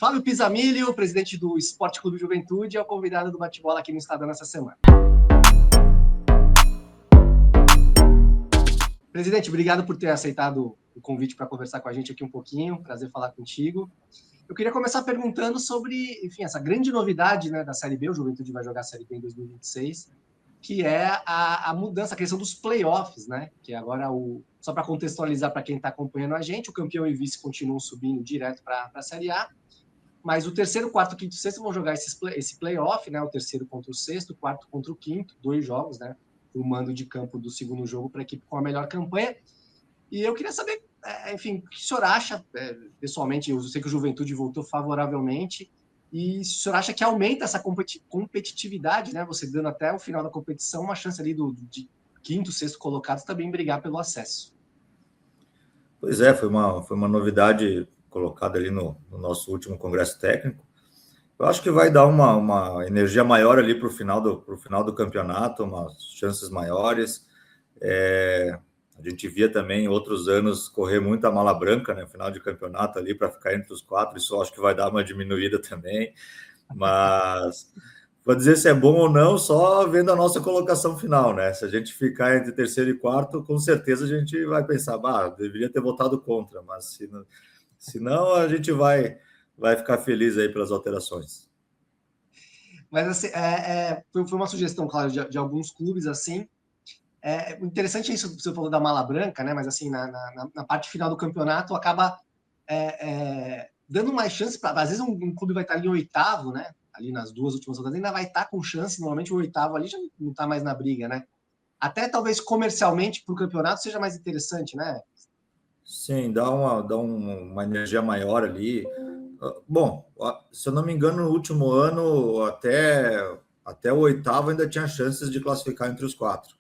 Fábio Pisamilho, presidente do Esporte Clube Juventude, é o convidado do bate-bola aqui no Estadão nessa semana. Presidente, obrigado por ter aceitado o convite para conversar com a gente aqui um pouquinho. Prazer falar contigo. Eu queria começar perguntando sobre, enfim, essa grande novidade, né, da Série B. O Juventude vai jogar a Série B em 2026, que é a mudança, a questão dos playoffs, né? Que agora, só para contextualizar para quem está acompanhando a gente, o campeão e vice continuam subindo direto para a Série A, mas o terceiro, quarto, quinto e sexto vão jogar esse playoff, né? O terceiro contra o sexto, o quarto contra o quinto, 2 jogos, né? O mando de campo do segundo jogo para a equipe com a melhor campanha. E eu queria saber, enfim, o que o senhor acha, pessoalmente, eu sei que o Juventude voltou favoravelmente, e o senhor acha que aumenta essa competitividade, né? Você dando até o final da competição uma chance ali de quinto, sexto colocados também brigar pelo acesso. Pois é, foi uma novidade colocada ali no nosso último congresso técnico. Eu acho que vai dar uma energia maior ali para o final do campeonato, umas chances maiores. A gente via também em outros anos correr muita mala branca, né, final de campeonato ali para ficar entre os 4, isso eu acho que vai dar uma diminuída também. Mas vou dizer se é bom ou não, só vendo a nossa colocação final, né? Se a gente ficar entre terceiro e quarto, com certeza a gente vai pensar, deveria ter votado contra, mas se não, a gente vai ficar feliz aí pelas alterações. Mas assim, foi uma sugestão, claro, de alguns clubes, assim. Interessante isso que você falou da mala branca, né? Mas assim, na parte final do campeonato, acaba dando mais chance para. Às vezes um clube vai estar ali em oitavo, né? Ali nas 2 últimas rodadas, ainda vai estar com chance. Normalmente o oitavo ali já não está mais na briga, né? Até talvez comercialmente para o campeonato seja mais interessante, né? Sim, dá uma energia maior ali. Bom, se eu não me engano, no último ano, até o oitavo ainda tinha chances de classificar entre os 4.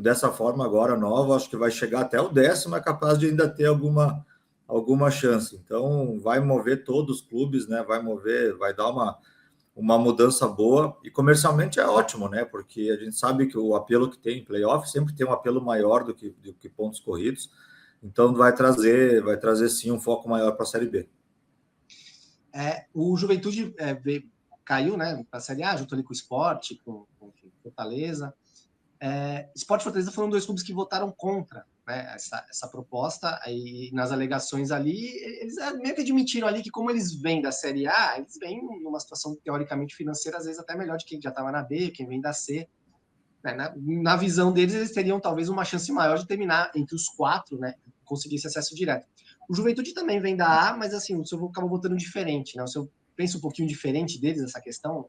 Dessa forma agora nova, acho que vai chegar até o 10º, é capaz de ainda ter alguma chance. Então, vai mover todos os clubes, né? Vai dar uma mudança boa. E comercialmente é ótimo, né? Porque a gente sabe que o apelo que tem em playoff sempre tem um apelo maior do que pontos corridos. Então, vai trazer sim um foco maior para a Série B. O Juventude caiu, né, para a Série A, junto ali com o Sport, com Fortaleza. Sport e Fortaleza foram 2 clubes que votaram contra, né, essa proposta, e nas alegações ali, eles meio que admitiram ali que como eles vêm da Série A, eles vêm numa situação teoricamente financeira, às vezes até melhor de quem já estava na B, quem vem da C. Né, na visão deles, eles teriam talvez uma chance maior de terminar entre os 4, né, conseguir esse acesso direto. O Juventude também vem da A, mas assim, o senhor acabou votando diferente, né? O senhor pensa um pouquinho diferente deles, essa questão?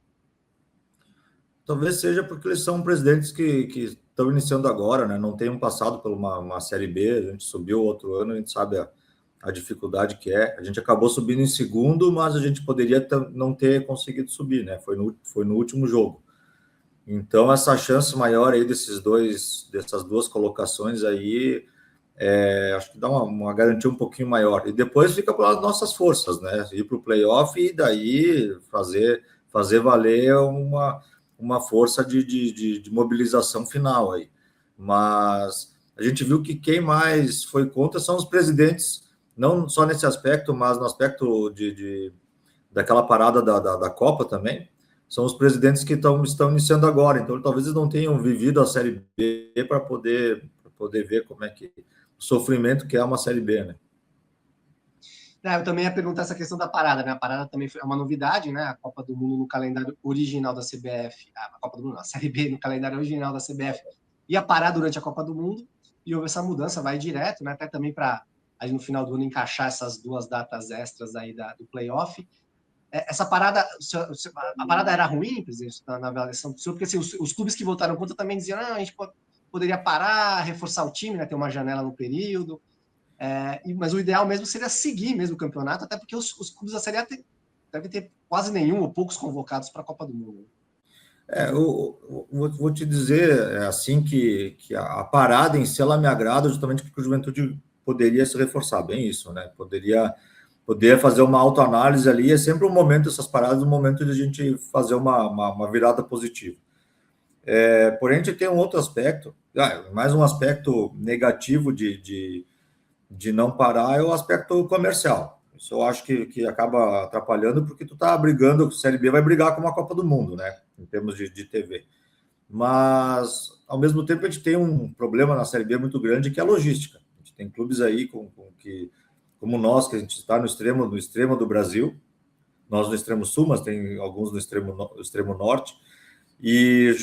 Talvez seja porque eles são presidentes que estão iniciando agora, né? Não tenham passado por uma Série B, a gente subiu outro ano, a gente sabe a dificuldade que é. A gente acabou subindo em segundo, mas a gente poderia não ter conseguido subir, né? Foi no último jogo. Então, essa chance maior aí dessas 2 colocações aí, acho que dá uma garantia um pouquinho maior. E depois fica pelas nossas forças, né? Ir para o playoff e daí fazer valer uma força de mobilização final aí. Mas a gente viu que quem mais foi contra são os presidentes, não só nesse aspecto, mas no aspecto daquela parada da Copa também. São os presidentes que estão iniciando agora, então talvez eles não tenham vivido a Série B para poder ver como é que o sofrimento que é uma Série B, né? Eu também ia perguntar essa questão da parada, né? A parada também foi uma novidade, né? A Copa do Mundo no calendário original da CBF, a Copa do Mundo, a Série B no calendário original da CBF ia parar durante a Copa do Mundo, e houve essa mudança, vai direto, né? Até também para aí no final do ano encaixar essas 2 datas extras aí do playoff. Essa parada, a parada era ruim, presidente, na avaliação do senhor, porque assim, os clubes que votaram contra também diziam, a gente poderia parar, reforçar o time, né? Ter uma janela no período. Mas o ideal mesmo seria seguir mesmo o campeonato, até porque os clubes da Série A devem ter quase nenhum ou poucos convocados para a Copa do Mundo. Eu vou te dizer assim que a parada em si ela me agrada justamente porque o Juventude poderia se reforçar, bem isso, né? Poder fazer uma autoanálise ali, é sempre um momento, essas paradas, um momento de a gente fazer uma virada positiva. Porém, a gente tem um outro aspecto, mais um aspecto negativo de não parar é o aspecto comercial. Isso eu acho que acaba atrapalhando, porque tu tá brigando, a Série B vai brigar com uma Copa do Mundo, né? Em termos de TV. Mas, ao mesmo tempo, a gente tem um problema na Série B muito grande, que é a logística. A gente tem clubes aí como nós, que a gente está no extremo do Brasil, nós no extremo sul, mas tem alguns no extremo norte, e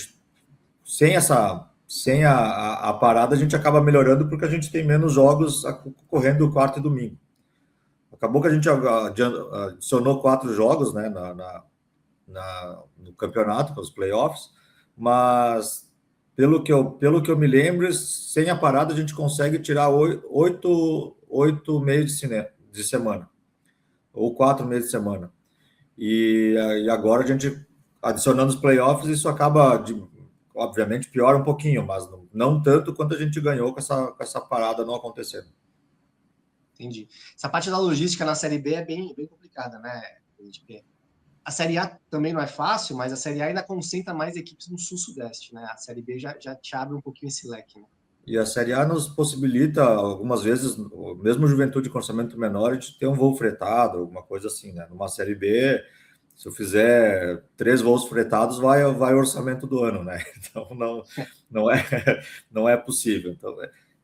sem a parada, a gente acaba melhorando porque a gente tem menos jogos correndo quarta e domingo. Acabou que a gente adicionou 4 jogos, né, no campeonato, nos playoffs, mas pelo que eu me lembro, sem a parada a gente consegue tirar 8 meios de semana, ou 4 meses de semana. E agora a gente, adicionando os playoffs, isso acaba, obviamente, piora um pouquinho, mas não tanto quanto a gente ganhou com essa parada não acontecendo. Entendi. Essa parte da logística na Série B é bem complicada, né? A Série A também não é fácil, mas a Série A ainda concentra mais equipes no Sul-Sudeste, né? A Série B já te abre um pouquinho esse leque, né? E a Série A nos possibilita, algumas vezes, mesmo Juventude com orçamento menor, de ter um voo fretado, alguma coisa assim, né? Numa Série B, se eu fizer 3 voos fretados, vai o orçamento do ano, né? Então, não é possível. Então,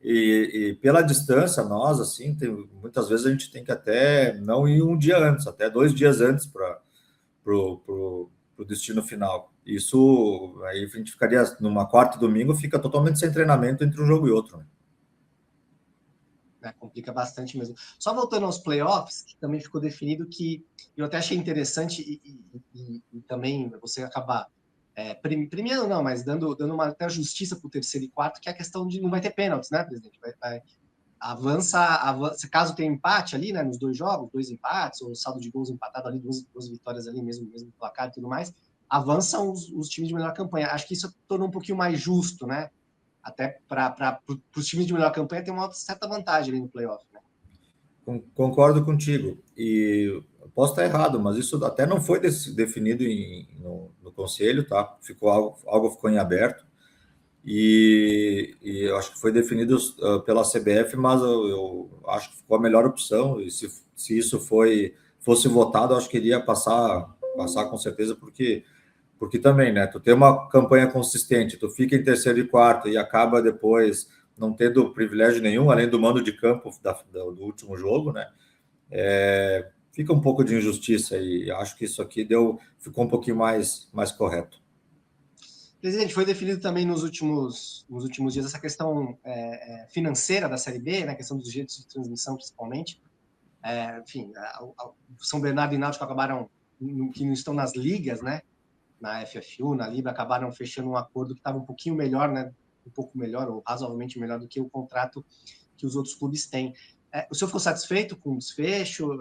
e pela distância, nós, assim, muitas vezes a gente tem que até não ir um dia antes, até 2 dias antes para o destino final. Isso, aí a gente ficaria numa quarta e domingo, fica totalmente sem treinamento entre um jogo e outro, né? Complica bastante mesmo. Só voltando aos playoffs, que também ficou definido que eu até achei interessante e também você acabar premiando não, mas dando uma até justiça para o terceiro e quarto, que é a questão de não vai ter pênaltis, né, presidente? Avança, caso tenha empate ali, né, nos 2 jogos, 2 empates, ou saldo de gols empatado ali, duas vitórias ali, mesmo placar e tudo mais, avançam os times de melhor campanha. Acho que isso tornou um pouquinho mais justo, né? Até para os times de melhor campanha ter uma certa vantagem ali no playoff, né? Concordo contigo. E posso estar errado, mas isso até não foi definido no conselho, tá? Algo ficou em aberto. E eu acho que foi definido pela CBF, mas eu acho que ficou a melhor opção. E se isso fosse votado, eu acho que iria passar com certeza, porque também, né? Tu tem uma campanha consistente, tu fica em terceiro e quarto e acaba depois não tendo privilégio nenhum, além do mando de campo do último jogo, né? Fica um pouco de injustiça e acho que isso aqui ficou um pouquinho mais correto. Presidente, foi definido também nos últimos dias essa questão financeira da Série B, né? A questão dos direitos de transmissão, principalmente. Enfim, São Bernardo e Náutico acabaram, que não estão nas ligas, né? Na FFU, na Libra, acabaram fechando um acordo que estava um pouquinho melhor, né? Um pouco melhor, ou razoavelmente melhor do que o contrato que os outros clubes têm. O senhor ficou satisfeito com o desfecho?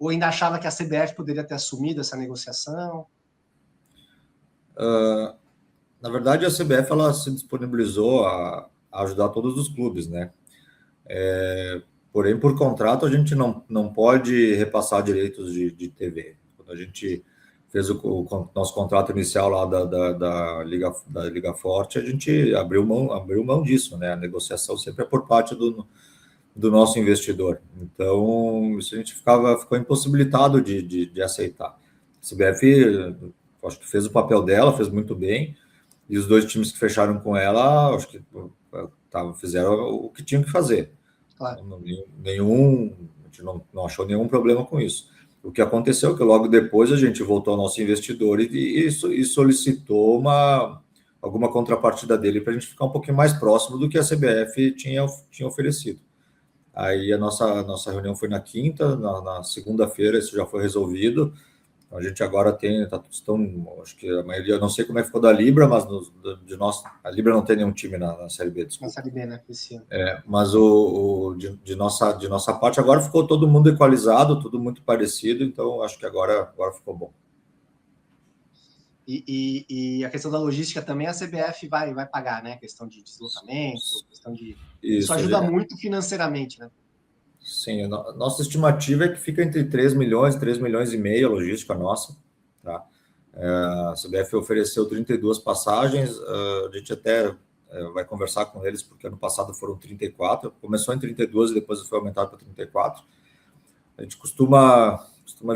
Ou ainda achava que a CBF poderia ter assumido essa negociação? Na verdade, a CBF ela se disponibilizou a ajudar todos os clubes, né? Porém, por contrato, a gente não pode repassar direitos de TV. Quando a gente fez o nosso contrato inicial lá da Liga Forte, a gente abriu mão disso, né? A negociação sempre é por parte do nosso investidor. Então, isso a gente ficou impossibilitado de aceitar. A CBF, acho que fez o papel dela, fez muito bem, e os 2 times que fecharam com ela, acho que fizeram o que tinham que fazer. Claro. A gente não achou nenhum problema com isso. O que aconteceu é que logo depois a gente voltou ao nosso investidor e solicitou alguma contrapartida dele para a gente ficar um pouquinho mais próximo do que a CBF tinha oferecido. Aí a nossa reunião foi na quinta, na segunda-feira isso já foi resolvido. A gente agora acho que a maioria, não sei como é que ficou da Libra, mas a Libra não tem nenhum time na Série B, desculpa. Na Série B, né? Esse ano. Mas de nossa parte, agora ficou todo mundo equalizado, tudo muito parecido, então acho que agora ficou bom. E a questão da logística também, a CBF vai pagar, né? A questão de deslocamento, isso ajuda muito financeiramente, né? Sim, a nossa estimativa é que fica entre 3 milhões e meio a logística nossa, tá? A CBF ofereceu 32 passagens, a gente até vai conversar com eles, porque ano passado foram 34, começou em 32 e depois foi aumentado para 34. A gente costuma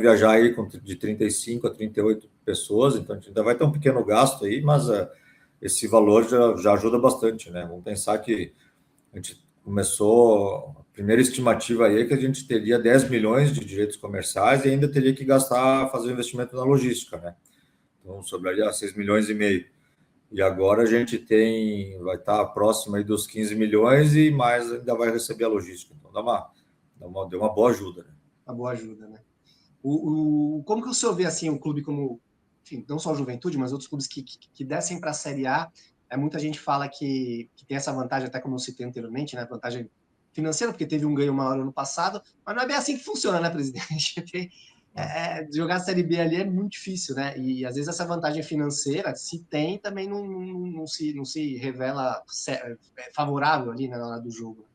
viajar aí de 35 a 38 pessoas, então a gente ainda vai ter um pequeno gasto aí, mas esse valor já ajuda bastante, né? Vamos pensar que a gente começou, a primeira estimativa aí é que a gente teria 10 milhões de direitos comerciais e ainda teria que fazer investimento na logística, né? Então sobraria 6 milhões e meio. E agora a gente vai estar próximo aí dos 15 milhões e mais ainda vai receber a logística. Então deu uma boa ajuda, né? Uma boa ajuda, né? Como que o senhor vê assim um clube como, enfim, não só o Juventude, mas outros clubes que descem para a Série A? Muita gente fala que tem essa vantagem, até como eu citei anteriormente, né? Vantagem financeira, porque teve um ganho maior ano passado, mas não é bem assim que funciona, né, presidente? Jogar a Série B ali é muito difícil, né? E às vezes essa vantagem financeira, se tem, também não se revela favorável ali, né, na hora do jogo.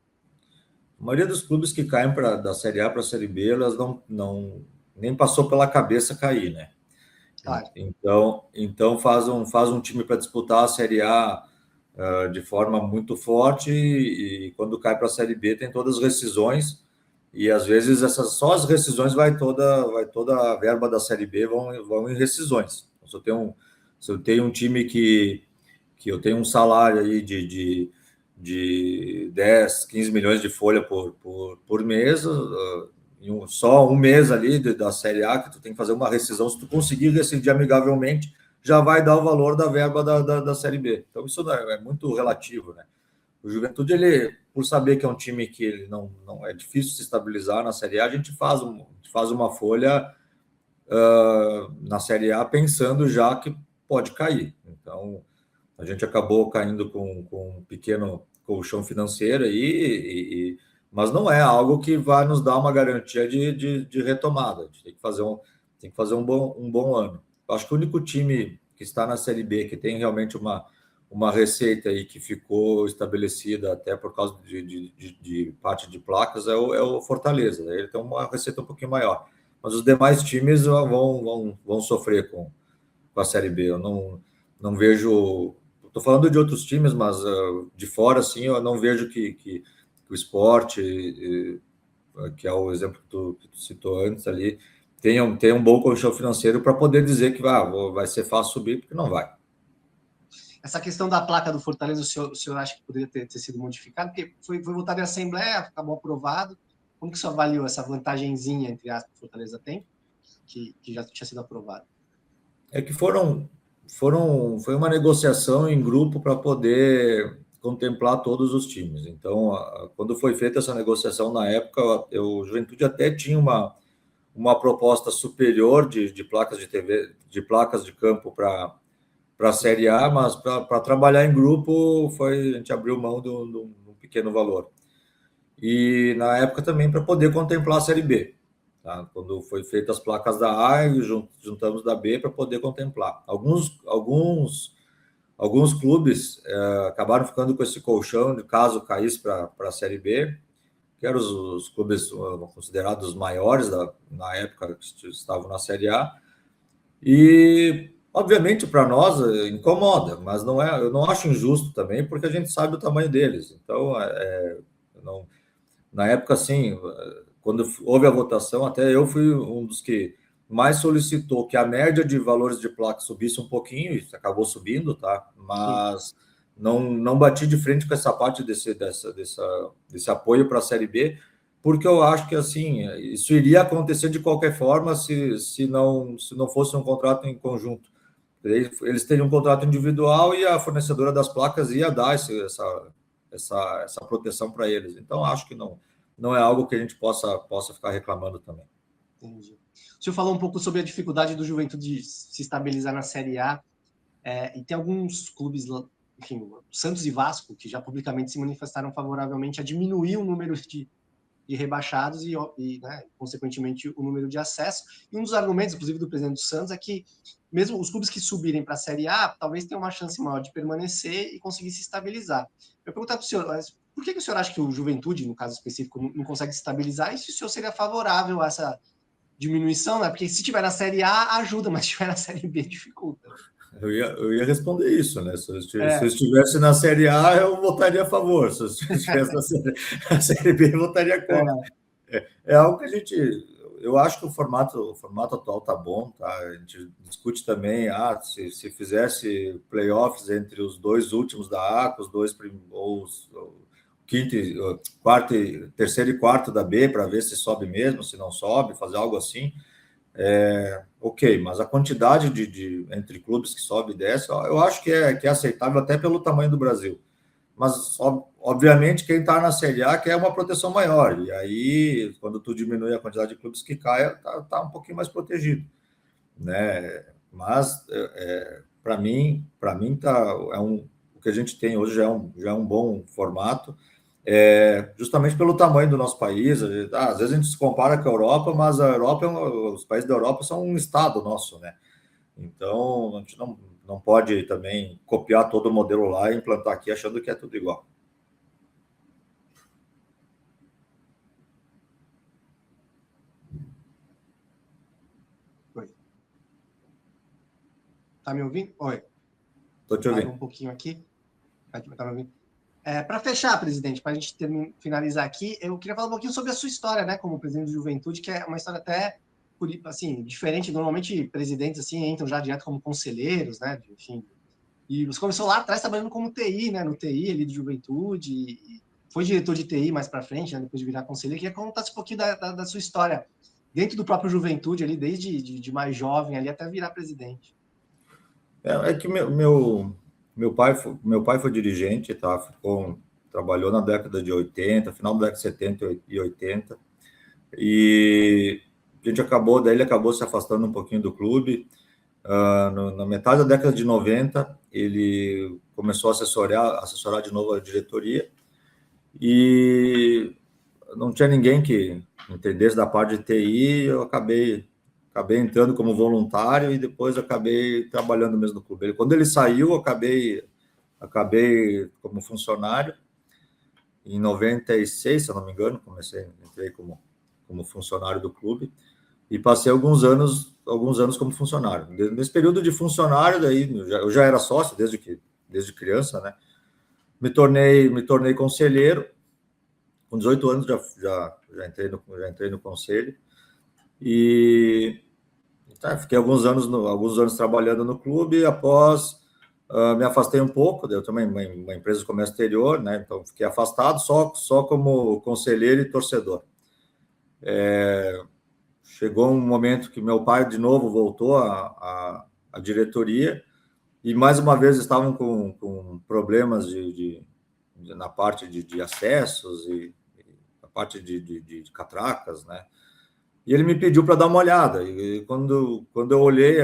A maioria dos clubes que caem da Série A para a Série B, elas nem passou pela cabeça cair, né? Claro. Então faz um time para disputar a Série A de forma muito forte e quando cai para a Série B tem todas as rescisões e às vezes só as rescisões vai toda a verba da Série B vão em rescisões. Então, se eu tenho um time que eu tenho um salário aí de 10, 15 milhões de folha por mês, só um mês ali da Série A, que tu tem que fazer uma rescisão, se tu conseguir rescindir amigavelmente, já vai dar o valor da verba da Série B. Então, isso é muito relativo, né? O Juventude, ele, por saber que é um time que ele não é difícil se estabilizar na Série A, a gente faz uma folha na Série A pensando já que pode cair. Então, a gente acabou caindo com um pequeno colchão financeiro aí, mas não é algo que vai nos dar uma garantia de retomada. A gente tem que fazer um bom ano. Eu acho que o único time que está na Série B, que tem realmente uma receita aí que ficou estabelecida até por causa de parte de placas, é o Fortaleza. Ele tem uma receita um pouquinho maior. Mas os demais times vão sofrer com a Série B. Eu não vejo... Estou falando de outros times, mas de fora, assim, eu não vejo que o Sport, que é o exemplo que tu citou antes ali, tenha um bom colchão financeiro para poder dizer que vai ser fácil subir, porque não vai. Essa questão da placa do Fortaleza, o senhor acha que poderia ter sido modificado? Porque foi votado em Assembleia, acabou aprovado. Como que o senhor avaliou essa vantagenzinha, entre aspas, que o Fortaleza tem, que já tinha sido aprovado? É que foi uma negociação em grupo para poder contemplar todos os times. Então, quando foi feita essa negociação na época, o Juventude até tinha uma proposta superior de placas de TV, de placas de campo para a Série A, mas para trabalhar em grupo a gente abriu mão de um pequeno valor. E na época também para poder contemplar a Série B. Tá? Quando foi feitas as placas da A, juntamos da B para poder contemplar. Alguns clubes acabaram ficando com esse colchão de caso caísse para a Série B, que eram os clubes considerados maiores na época que estavam na Série A. E, obviamente, para nós incomoda, mas eu não acho injusto também, porque a gente sabe o tamanho deles. Então, na época, assim, quando houve a votação, até eu fui um dos que mais solicitou que a média de valores de placa subisse um pouquinho, e acabou subindo, tá? Mas não bati de frente com essa parte desse apoio para a Série B, porque eu acho que, assim, isso iria acontecer de qualquer forma se não fosse um contrato em conjunto. Eles teriam um contrato individual e a fornecedora das placas ia dar essa proteção para eles. Então, acho que não é algo que a gente possa ficar reclamando também. Entendi. O senhor falou um pouco sobre a dificuldade do Juventude de se estabilizar na Série A, e tem alguns clubes, enfim, Santos e Vasco, que já publicamente se manifestaram favoravelmente a diminuir o número de rebaixados e né, consequentemente, o número de acesso. E um dos argumentos, inclusive, do presidente do Santos é que mesmo os clubes que subirem para a Série A, talvez tenham uma chance maior de permanecer e conseguir se estabilizar. Eu perguntar para o senhor, por que o senhor acha que o Juventude, no caso específico, não consegue se estabilizar? E se o senhor seria favorável a essa diminuição, né? Porque se estiver na Série A, ajuda, mas se estiver na Série B, dificulta. Eu ia responder isso, né? Se eu estivesse na Série A, eu votaria a favor. Se eu estivesse na Série B, eu votaria contra. É algo que a gente eu acho que o formato atual tá bom, tá? A gente discute também, se fizesse playoffs entre os dois últimos da A, com os dois ou quinto, quarto, terceiro e quarto da B, para ver se sobe mesmo, se não sobe, fazer algo assim. Ok, mas a quantidade entre clubes que sobe e desce, eu acho que é aceitável até pelo tamanho do Brasil. Mas, obviamente, quem está na Série A quer uma proteção maior. E aí, quando tu diminui a quantidade de clubes que cai, tá um pouquinho mais protegido, né? Mas, para mim tá, o que a gente tem hoje já é um bom formato, justamente pelo tamanho do nosso país. Às vezes a gente se compara com a Europa, mas a Europa, os países da Europa são um estado nosso, né? Então, a gente não pode também copiar todo o modelo lá e implantar aqui achando que é tudo igual. Oi. Tá me ouvindo? Oi. Estou te ouvindo. Parou um pouquinho aqui. Tá me ouvindo? Para fechar, presidente, para a gente finalizar aqui, eu queria falar um pouquinho sobre a sua história, né, como presidente de Juventude, que é uma história até assim diferente. Normalmente presidentes assim entram já direto como conselheiros, né, enfim. E você começou lá atrás trabalhando como TI, né, no TI ali de Juventude, e foi diretor de TI mais para frente, né, depois de virar conselheiro. Eu queria contar um pouquinho da sua história dentro do próprio Juventude ali, desde de mais jovem ali até virar presidente. É que meu pai foi dirigente, tá? Trabalhou na década de 80, final da década de 70 e 80, e ele acabou se afastando um pouquinho do clube. Na metade da década de 90, ele começou a assessorar de novo a diretoria, e não tinha ninguém que entendesse da parte de TI. Eu acabei entrando como voluntário e depois acabei trabalhando mesmo no clube. Quando ele saiu, eu acabei como funcionário. Em 96, se eu não me engano, entrei como funcionário do clube e passei alguns anos como funcionário. Nesse período de funcionário, daí eu já era sócio desde criança, né? Me tornei conselheiro. Com 18 anos já entrei no conselho e fiquei alguns anos trabalhando no clube. Após me afastei um pouco, eu também uma empresa de comércio exterior, né? Então fiquei afastado só como conselheiro e torcedor. Chegou um momento que meu pai de novo voltou à diretoria e mais uma vez estavam com problemas na parte de acessos e a parte de catracas, né? E ele me pediu para dar uma olhada. E quando eu olhei,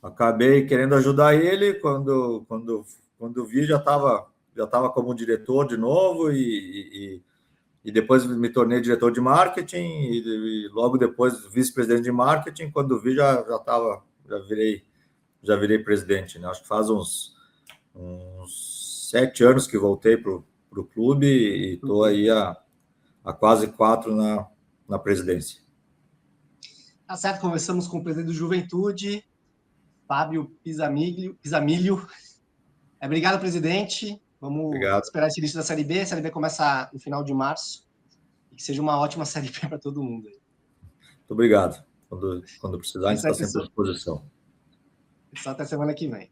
acabei querendo ajudar ele. Quando vi, já estava como diretor de novo, e depois me tornei diretor de marketing e logo depois vice-presidente de marketing. Quando vi, já virei presidente, né? Acho que faz uns 7 anos que voltei para o clube e estou aí há quase 4 na presidência. Tá certo, conversamos com o presidente do Juventude, Fábio Pisamilho. Obrigado, presidente. Vamos esperar esse início da Série B. A Série B começa no final de março. E que seja uma ótima Série B para todo mundo. Muito obrigado. Quando precisar, a gente está sempre à disposição. Só até semana que vem.